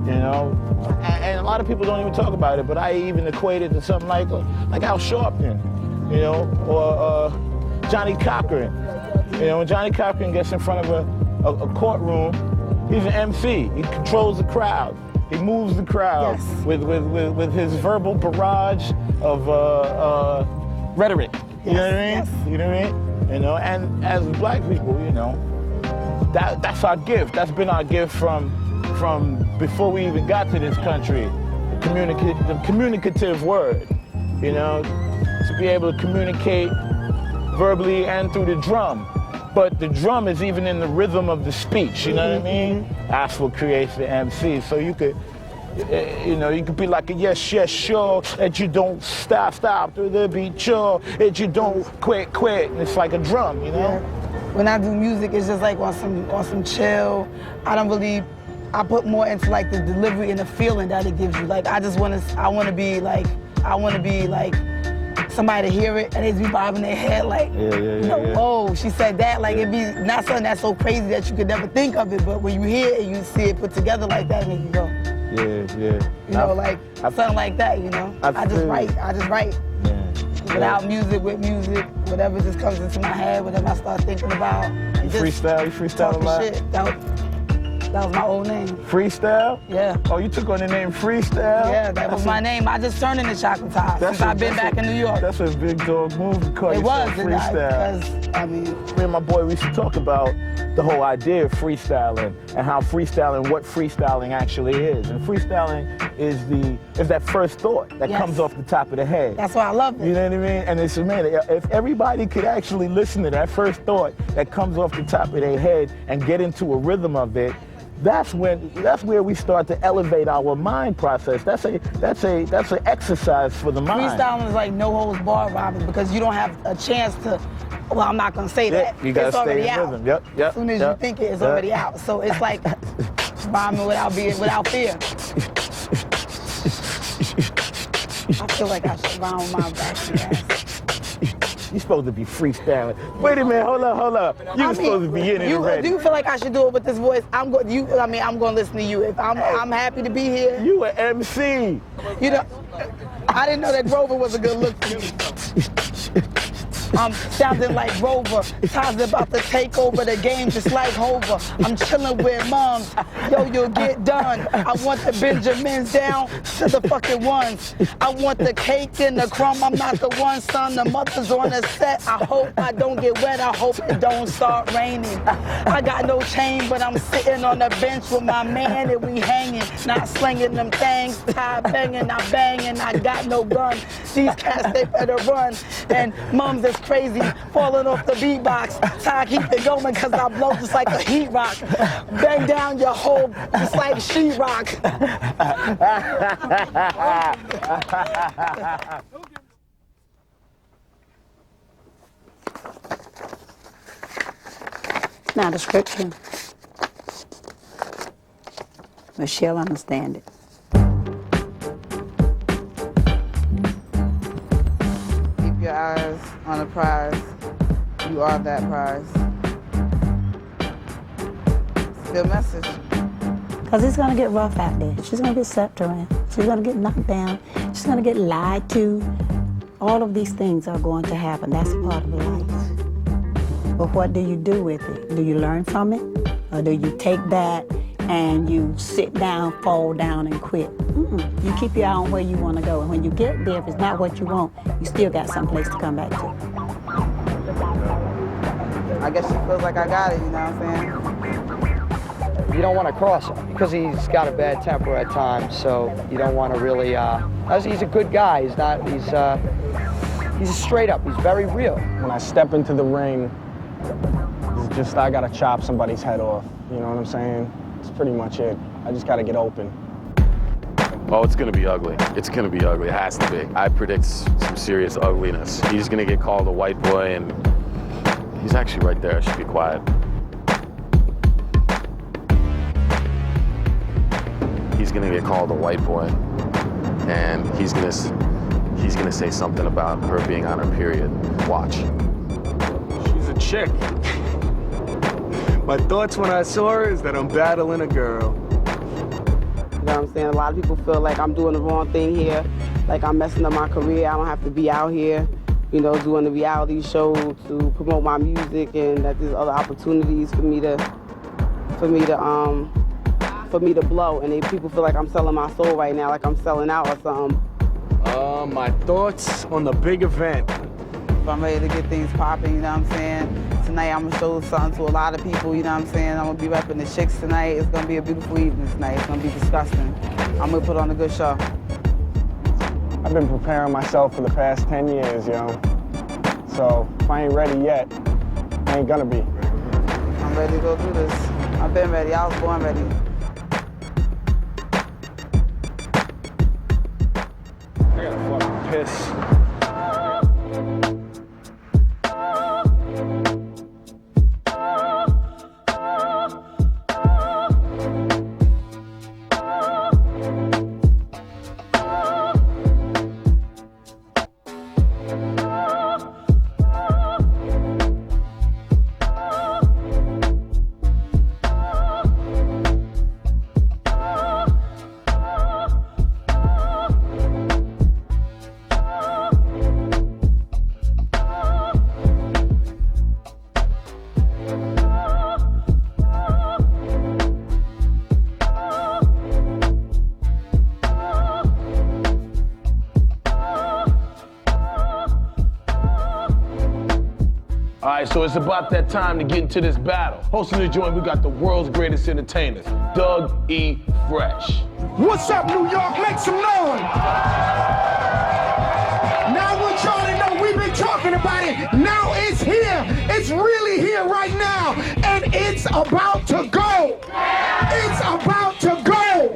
S28: you know? And a lot of people don't even talk about it, but I even equate it to something like Al Sharpton, you know, or Johnny Cochran. You know, when Johnny Cochran gets in front of a courtroom, he's an MC. He controls the crowd. He moves the crowd with his verbal barrage of rhetoric. You know what I mean? Yes. You know what I mean? You know, and as black people, you know, that's our gift. That's been our gift from from before we even got to this country, the communicative word, you know, to be able to communicate verbally and through the drum. But the drum is even in the rhythm of the speech, you know what I mean? That's what creates the MC. So you could, you know, you could be like a yes, yes, sure, that you don't stop to the beat, sure, that you don't quit. And it's like a drum, you know?
S3: Yeah. When I do music, it's just like on some chill. I don't really, I put more into like the delivery and the feeling that it gives you. Like I want to be like somebody to hear it and they be bobbing their head like, whoa, she said that. Like it'd be not something that's so crazy that you could never think of it, but when you hear it and you see it put together like that, and you go,
S28: yeah.
S3: You know, like something like that, you know? I just write.
S28: Yeah.
S3: Without music, with music, whatever just comes into my head, whatever I start thinking about.
S28: You freestyle a lot?
S3: Shit. That was my old name.
S28: Freestyle?
S3: Yeah.
S28: Oh, you took on the name Freestyle?
S3: Yeah, that was my name. I just turned into Chocolate Top since I've been back in New York.
S28: That's a big dog move to call yourself Freestyle. Me and my boy, we used to talk about the whole idea of freestyling and how freestyling, what freestyling actually is. And freestyling is that first thought that comes off the top of the head.
S3: That's why I love it.
S28: You know what I mean? And it's amazing. If everybody could actually listen to that first thought that comes off the top of their head and get into a rhythm of it, that's where we start to elevate our mind process. That's an exercise for the mind.
S3: Freestyling is like no holds barred rhyming because you don't have a chance to. Well, I'm not gonna say that.
S28: You gotta
S3: it's
S28: stay
S3: already
S28: in
S3: out.
S28: rhythm. Yep.
S3: As soon as you think it's already out. So it's like rhyming without fear. I feel like I should rhyme with my back.
S28: You're supposed to be freestyling. Wait a minute, hold up. You're supposed to be in it already.
S3: Do you feel like I should do it with this voice? I'm going to listen to you. If I'm happy to be here.
S28: You an MC.
S3: You know, I didn't know that Grover was a good look for you. I'm sounding like Rover. Time's about to take over the game just like Hover. I'm chilling with moms. Yo, you'll get done. I want the Benjamins down to the fucking ones. I want the cake and the crumb. I'm not the one, son. The mother's on the set. I hope I don't get wet. I hope it don't start raining. I got no chain, but I'm sitting on the bench with my man and we hanging. Not slinging them things. Tie banging, I banging. I got no gun. These cats, they better run. And mums is crazy, falling off the beatbox. Ty, keep it going, cause I blow just like a heat rock. Bang down your hole just like sheetrock.
S10: Now the scripture. Michelle understand it.
S11: Keep your eyes on the prize. You are that prize. Good message.
S10: Because it's going to get rough out there. She's going to get slept around. She's going to get knocked down. She's going to get lied to. All of these things are going to happen. That's a part of life. But what do you do with it? Do you learn from it? Or do you take that and you sit down, fall down, and quit? You keep your eye on where you want to go. And when you get there, if it's not what you want, you still got someplace to come back to.
S11: I guess she feels like I got it, you know what I'm saying?
S16: You don't want to cross him because he's got a bad temper at times, so you don't want to really, he's a good guy. He's straight up, he's very real.
S14: When I step into the ring, it's just I gotta chop somebody's head off, you know what I'm saying? That's pretty much it. I just gotta get open.
S17: Oh, it's gonna be ugly. It's gonna be ugly, it has to be. I predict some serious ugliness. He's gonna get called a white boy and he's actually right there, I should be quiet. He's gonna get called a white boy and he's gonna say something about her being on her period. Watch.
S14: She's a chick. My thoughts when I saw her is that I'm battling a girl.
S18: You know what I'm saying? A lot of people feel like I'm doing the wrong thing here, like I'm messing up my career. I don't have to be out here, you know, doing the reality show to promote my music, and that there's other opportunities for me to blow. And people feel like I'm selling my soul right now, like I'm selling out or something.
S14: My thoughts on the big event
S11: up. I'm ready to get things popping, you know what I'm saying? Tonight I'm gonna show something to a lot of people, you know what I'm saying? I'm gonna be repping the chicks tonight. It's gonna be a beautiful evening tonight. It's gonna be disgusting. I'm gonna put on a good show.
S28: I've been preparing myself for the past 10 years, yo. So if I ain't ready yet, I ain't gonna be.
S11: I'm ready to go through this. I've been ready. I was born ready.
S28: I gotta fucking piss.
S2: All right, so it's about that time to get into this battle. Hosting the joint, we got the world's greatest entertainers, Doug E. Fresh.
S4: What's up, New York? Make some noise. Now I want y'all to know we've been talking about it. Now it's here. It's really here right now. And it's about to go. It's about to go.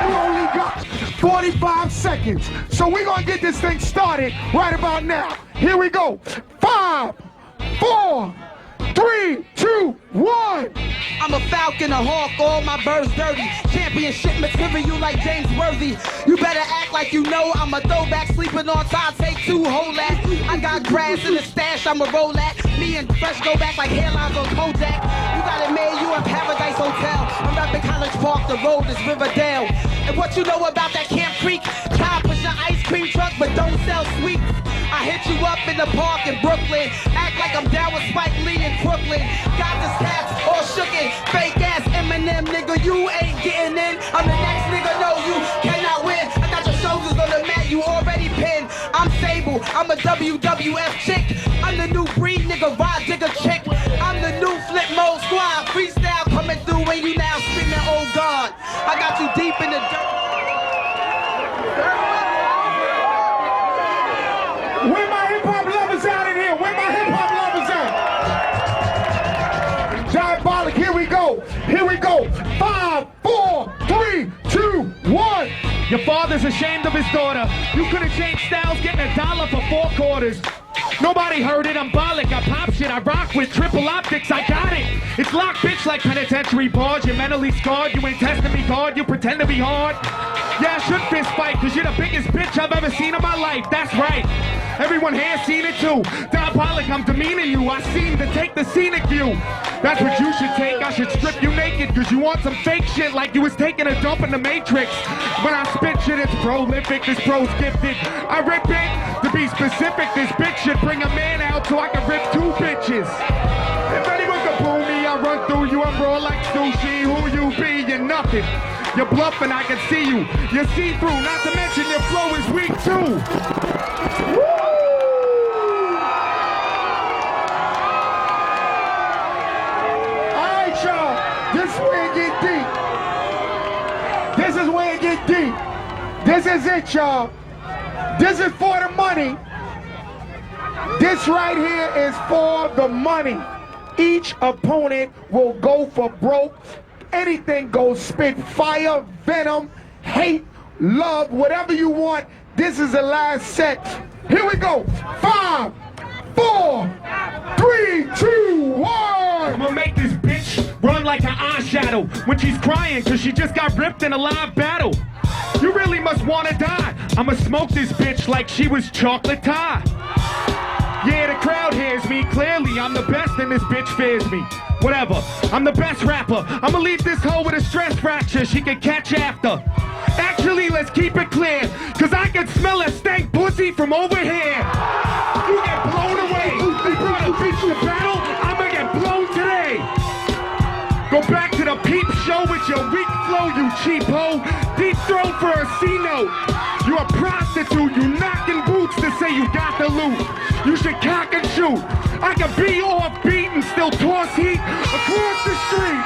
S4: We only got 45 seconds. So we're going to get this thing started right about now. Here we go. 5, 4, 3, 2, 1.
S8: I'm a falcon, a hawk, all my birds dirty. Championship material like James Worthy. You better act like you know I'm a throwback, sleeping on top, take 2, hold that. I got grass in the stash, I'ma roll that. Me and Fresh go back like hairlines on Kodak. You got it made, you in Paradise Hotel. I'm rapping College Park, the road is Riverdale. And what you know about that Camp Creek? Try push an ice cream truck, but don't sell sweets. I hit you up in the park in Brooklyn. Act like I'm down with Spike Lee in Brooklyn. Got this cats all shookin'. Fake ass Eminem, nigga, you ain't getting in. I'm the next nigga, no, you cannot win. I got your shoulders on the mat, you already pinned. I'm Sable, I'm a WWF chick. I'm the new breed, nigga, ride digger chick. I'm the new flip mode squad. Freestyle coming through when you now screaming, oh God. I got you deep in the dirt.
S4: Where my hip-hop lovers out in here? Where my hip-hop lovers at? Diabolic, here we go. Here we go. 5, 4, 3, 2, 1.
S6: Your father's ashamed of his daughter. You could've changed styles, getting $1 for 4 quarters. Nobody heard it, I'm bollock, I pop shit, I rock with triple optics, I got it. It's locked, bitch, like penitentiary bars. You're mentally scarred, you ain't testing me hard, you pretend to be hard. Yeah, I should fist fight, cause you're the biggest bitch I've ever seen in my life, that's right. Everyone here seen it too. Diabolic, I'm demeaning you, I seem to take the scenic view. That's what you should take, I should strip you naked, cause you want some fake shit like you was taking a dump in the Matrix. When I spit shit, it's prolific, this pro's gifted. I rip it, to be specific, this bitch should bring a man out so I can rip 2 bitches. If anyone can pull me, I'll run through you, I'm raw like sushi. Who you be, you're nothing. You're bluffing, I can see you. You're see-through, not to mention your flow is weak too. Woo!
S4: Alright, y'all. This is where it get deep. This is where it get deep. This is it, y'all. This is for the money. This right here is for the money. Each opponent will go for broke. Anything goes. Spit fire, venom, hate, love, whatever you want. This is the last set. Here we go. 5, 4, 3, 2, 1.
S6: I'm gonna make this bitch run like an eyeshadow when she's crying cause she just got ripped in a live battle. You really must wanna die. I'ma smoke this bitch like she was chocolate tie. Yeah, the crowd hears me clearly. I'm the best and this bitch fears me. Whatever, I'm the best rapper. I'ma leave this hoe with a stress fracture she can catch after. Actually, let's keep it clear, cause I can smell a stank pussy from over here. You get blown away. You brought a bitch to battle, I'ma get blown today.
S4: Go back to the peep show with your weak flow, you cheap hoe. Deep throat for a C-note. You a prostitute, you knocking boots to say you got the loot. You should cock and shoot. I can be off beat and still toss heat across the street.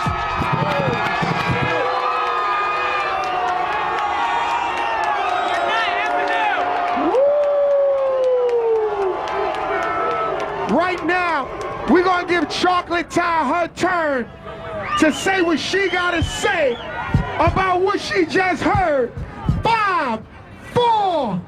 S4: Right now, we're gonna give Chocolate Tie her turn to say what she gotta say about what she just heard. 5, 4,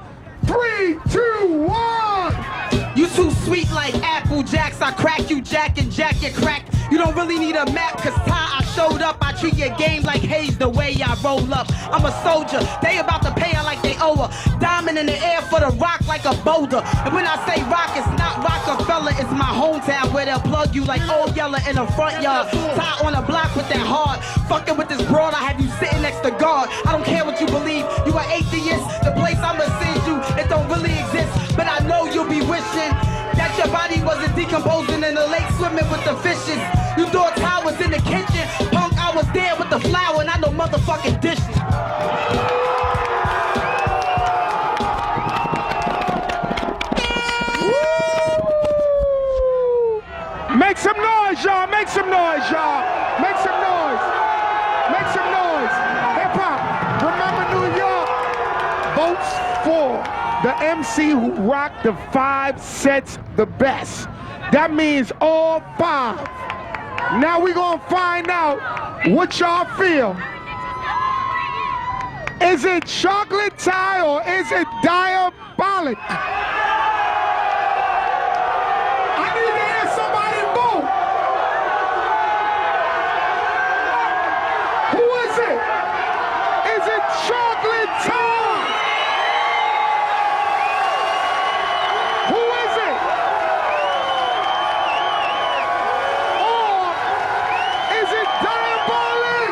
S4: 3, 2, 1.
S8: You too sweet like Apple Jacks. I crack you, Jack, and Jack your crack. You don't really need a map, cause Ty, I showed up. I treat your game like Hayes the way I roll up. I'm a soldier, they about to pay her like they owe her. Diamond in the air for the rock like a boulder. And when I say rock, it's not Rockefeller, it's my hometown where they'll plug you like Old Yeller in the front yard. Ty on the block with that hard. Fucking with this broad, I have you sitting next to God. I don't care what you believe, you an atheist. The place I'ma send you, it don't really exist. But I know you'll be wishing that your body wasn't decomposing in the lake swimming with the fishes. You thought I was in the kitchen, punk, I was there with the flour and I know motherfucking dishes.
S4: Make some noise, y'all, make some noise, y'all. Make some noise, make some noise. Hip hop, remember New York, votes for the MC who rocked the 5 sets the best. That means all 5. Now we're gonna find out what y'all feel. Is it Chocolate Tie or is it Diabolic? I need to hear somebody vote. Who is it? Is it Chocolate Tie? Who is it? Or is it Diabolic?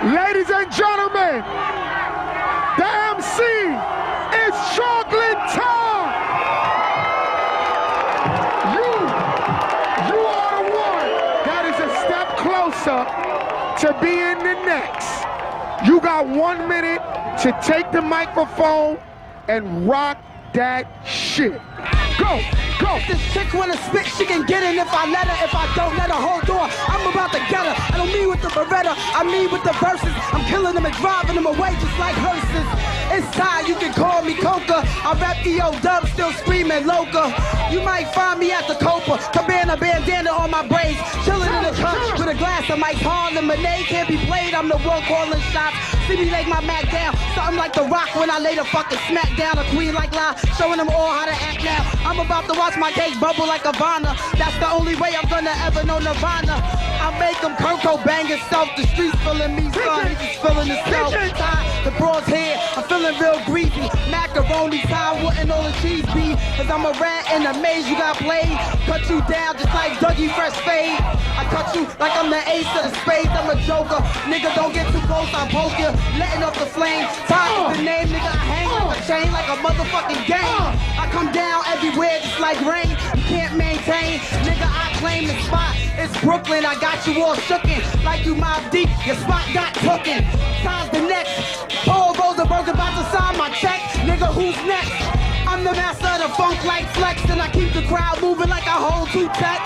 S4: Ladies and gentlemen, the MC is Chocolate Tie. You are the one that is a step closer to being the next. You got 1 minute to take the microphone and rock that shit. Go, go.
S8: If this chick wanna spit, she can get in if I let her. If I don't let her, hold on, I'm about to get her. I don't mean with the Beretta, I mean with the verses. I'm killing them and driving them away just like hearses. It's Ty, you can call me Coca. I rep EO Dub, still screaming Loca. You might find me at the Copa, Cabana bandana on my braids. Chilling in the trunk with a glass of Mike Harlem. Lemonade can't be played, I'm the one calling shots. See me lay my Mac down, something like The Rock when I lay the fucking smack down. A queen like La, showing them all how to act now. I'm about to watch my cake bubble like Ivana. That's the only way I'm gonna ever know Nirvana. I make them Kirko bang himself. The streets feeling me, son. He just feeling himself. The broad's here, I'm feeling real greasy. Macaroni time, wouldn't all the cheese be? Cause I'm a rat in a maze, you got played. Cut you down just like Dougie Fresh Fade. I cut you like I'm the ace of the spades. I'm a joker. Nigga, don't get too close, I poke you. Letting up the flame. Time is the name, nigga. I hang on a chain like a motherfucking game. I come down everywhere just like rain. You can't maintain, nigga. I claim the spot. It's Brooklyn, I got you all shookin' like you Mob Deep. Your spot got cookin'. Time's the next. Paul Rosenberg about to sign my check. Nigga, who's next? I'm the master of the funk like Flex, and I keep the crowd moving like I hold 2 tech.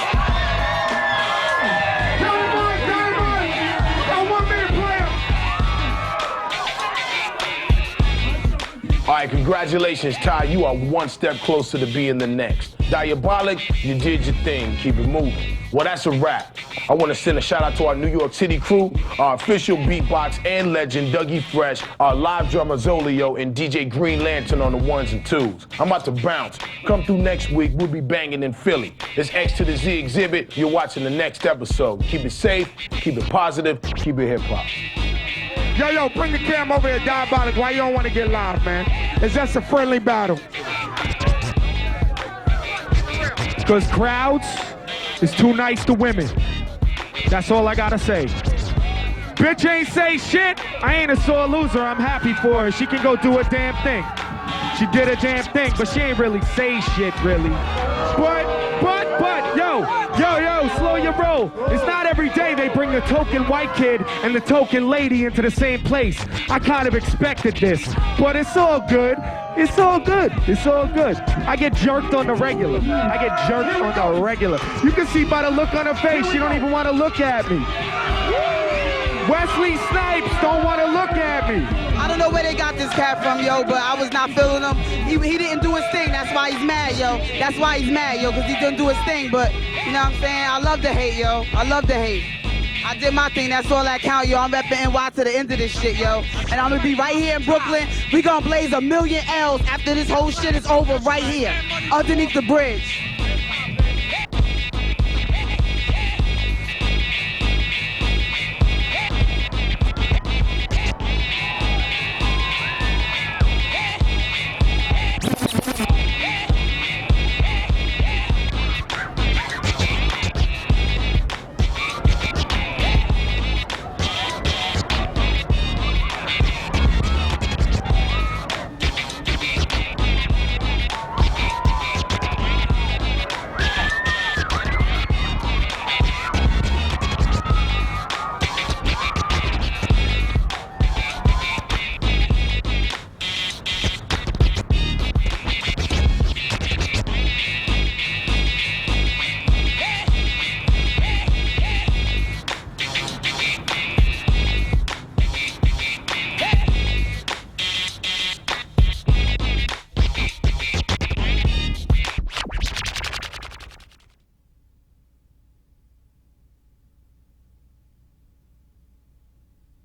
S2: All right, congratulations, Ty. You are 1 step closer to being the next. Diabolic, you did your thing. Keep it moving. Well, that's a wrap. I want to send a shout out to our New York City crew, our official beatbox and legend, Dougie Fresh, our live drummer, Zolio, and DJ Green Lantern on the 1s and 2s. I'm about to bounce. Come through next week. We'll be banging in Philly. It's X to the Z exhibit. You're watching the next episode. Keep it safe, keep it positive, keep it hip-hop.
S4: Yo, bring the camera over here, Diabolic. Why you don't want to get live, man? It's just a friendly battle. Because crowds is too nice to women. That's all I got to say. Bitch ain't say shit. I ain't a sore loser. I'm happy for her. She can go do a damn thing. She did a damn thing, but she ain't really say shit, really. But, yo, slow your roll. It's not every day they bring the token white kid and the token lady into the same place. I kind of expected this, but it's all good. It's all good. It's all good. I get jerked on the regular. I get jerked on the regular. You can see by the look on her face, she don't even want to look at me. Wesley Snipes don't want to look at me.
S8: I don't know where they got this cat from, yo, but I was not feeling him. He didn't do his thing. That's why he's mad, yo. That's why he's mad, yo, because he didn't do his thing. But, you know what I'm saying? I love the hate, yo. I love the hate. I did my thing. That's all that count, yo. I'm repping NY to the end of this shit, yo. And I'm going to be right here in Brooklyn. We going to blaze 1,000,000 L's after this whole shit is over right here, underneath the bridge.